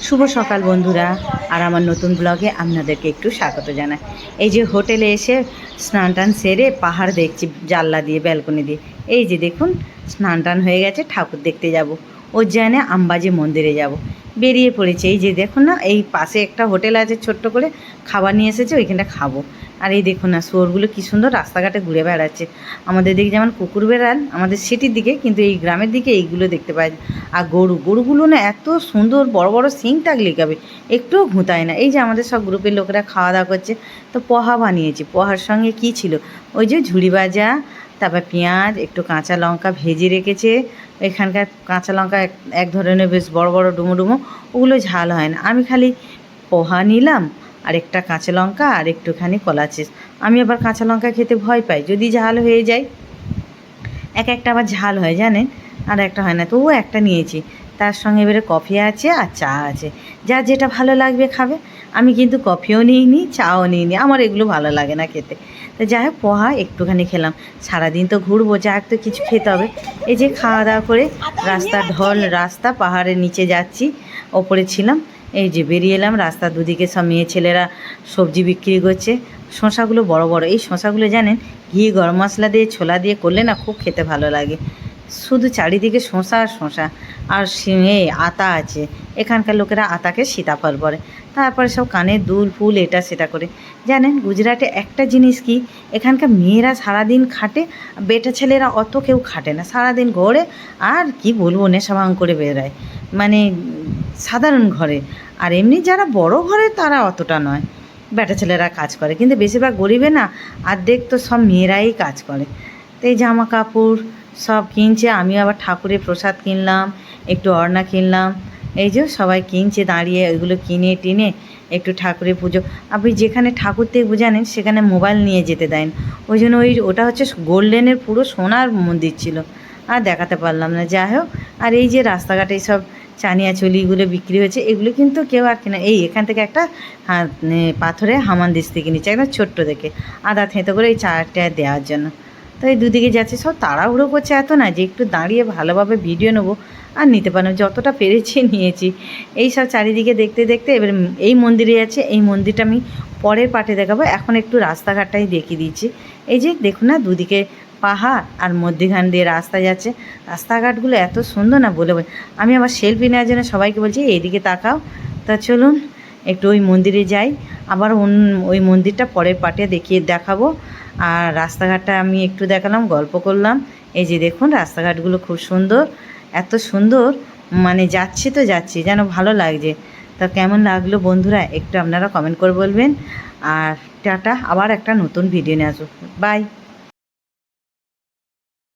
শুভ সকাল বন্ধুরা, আর আমার নতুন ব্লগে আপনাদেরকে একটু স্বাগত জানাই। এই যে হোটেলে এসে স্নান টান সেরে পাহাড় দেখছি জানলা দিয়ে, ব্যালকনি দিয়ে। এই যে দেখুন, স্নান টান হয়ে গেছে, ঠাকুর দেখতে যাব, উজ্জয়নে আম্বাজি মন্দিরে যাব। বেরিয়ে পড়েছে। এই যে দেখুন না, এই পাশে একটা হোটেল আছে, ছোট্ট করে খাবার নিয়ে এসেছে, ওইখানটা খাবো। আর এই দেখুন না, শুয়োরগুলো কী সুন্দর রাস্তাঘাটে ঘুরে বেড়াচ্ছে। আমাদের দিকে যেমন কুকুর বেড়াল আমাদের সিটির দিকে, কিন্তু এই গ্রামের দিকে এইগুলো দেখতে পাই। আর গরুগুলো না এত সুন্দর, বড় বড় শিং টাকলে গাবে, একটুও ঘুঁতায় না। এই যে আমাদের সব গ্রুপের লোকেরা খাওয়া দাওয়া করছে, তো পোহা বানিয়েছি। পোহার সঙ্গে কি ছিল, ওই যে ঝুড়ি ভাজা, তারপর পেঁয়াজ, একটু কাঁচা লঙ্কা ভেজে রেখেছে। এখানকার কাঁচা লঙ্কা এক ধরনের বেশ বড় বড় ডুমো ডুমো, ওগুলো ঝাল হয় না। আমি খালি পোহা নিলাম, আর একটা কাঁচা লঙ্কা আর একটুখানি কলা চিজ। আমি আবার কাঁচা লঙ্কা খেতে ভয় পাই, যদি ঝাল হয়ে যায়। একটা আবার ঝাল হয় জানেন, আর একটা হয় না, তো ও একটা নিয়েছি। তার সঙ্গে এবারে কফি আছে আর চা আছে, যার যেটা ভালো লাগবে খাবে। আমি কিন্তু কফিও নিইনি, চাও নিইনি, আমার এগুলো ভালো লাগে না খেতে। তো যাই হোক, পোহা একটুখানি খেলাম। সারাদিন তো ঘুরবো, যা তো কিছু খেতে হবে। এই যে খাওয়া দাওয়া করে রাস্তা, পাহাড়ের নিচে যাচ্ছি, ওপরে ছিলাম। এই যে বেরিয়ে এলাম, রাস্তার দুদিকে সব মেয়ে ছেলেরা সবজি বিক্রি করছে। শসাগুলো বড় বড়, এই শসাগুলো জানেন ঘি গরম মশলা দিয়ে ছোলা দিয়ে করলে না খুব খেতে ভালো লাগে। শুধু চারিদিকে শসা আর শসা, আর আতা আছে। এখানকার লোকেরা আতাকে সীতাফল বলে। তারপরে সব কানের দুল ফুল এটা সেটা করে। জানেন গুজরাটে একটা জিনিস কি, এখানকার মেয়েরা সারাদিন খাটে, বেটা ছেলেরা অত কেউ খাটে না, সারাদিন ঘোরে। আর কি বলবো, নেশা ভাঙ করে বেরোয়, মানে সাধারণ ঘরে। আর এমনি যারা বড় ঘরে তারা অতটা নয়, বেটা ছেলেরা কাজ করে, কিন্তু বেশিরভাগ গরিবে না অর্ধেক তো সব মেয়েরাই কাজ করে। তো এই জামা কাপড় সব কিনছে। আমি আবার ঠাকুরের প্রসাদ কিনলাম, একটু অর্ণা কিনলাম। এই যে সবাই কিনছে দাঁড়িয়ে, ওইগুলো কিনে টিনে একটু ঠাকুরের পুজো। আপনি যেখানে ঠাকুর দেখবো জানেন, সেখানে মোবাইল নিয়ে যেতে দেন। ওই জন্য ওটা হচ্ছে গোল্ডেনের পুরো সোনার মন্দির ছিল, আর দেখাতে পারলাম না। যাই হোক, আর এই যে রাস্তাঘাটে সব চানিয়া চলিগুলো বিক্রি হয়েছে, এগুলো কিন্তু কেউ আর কিনা। এই এখান থেকে একটা পাথরে হামানদিস্তি কিনেছে, একদম ছোট্ট দেখে, আদা থেঁতো করে এই চাটা দেওয়ার জন্য। তো এই দুদিকে যাচ্ছে, সব তাড়াহুড়ো করছে, এত না যে একটু দাঁড়িয়ে ভালোভাবে ভিডিও নেবো। আর নিতে পারলাম, যতটা পেরেছি নিয়েছি। এই সব চারিদিকে দেখতে দেখতে এবার এই মন্দিরে আছে, এই মন্দিরটা আমি পরের পার্টে দেখাবো। এখন একটু রাস্তাঘাটটাই দেখিয়ে দিচ্ছি। এই যে দেখুন না, দুদিকে পাহাড় আর মধ্যিখান দিয়ে রাস্তা যাচ্ছে। রাস্তাঘাটগুলো এত সুন্দর না বলে। আমি আবার সেলফি নেওয়ার জন্য সবাইকে বলছি এইদিকে তাকাও। তা চলুন একটু ওই মন্দিরে যাই, আবার ওই মন্দিরটা পরের পার্টে দেখাবো। আর রাস্তাঘাটটা আমি একটু দেখালাম, গল্প করলাম। এই যে দেখুন, রাস্তাঘাটগুলো খুব সুন্দর, এত সুন্দর, মানে যাচ্ছি তো যাচ্ছি, যেন ভালো লাগছে। তা কেমন লাগলো বন্ধুরা, একটু আপনারা কমেন্ট করে বলবেন। আর টাটা, আবার একটা নতুন ভিডিও নিয়ে আসবো। বাই।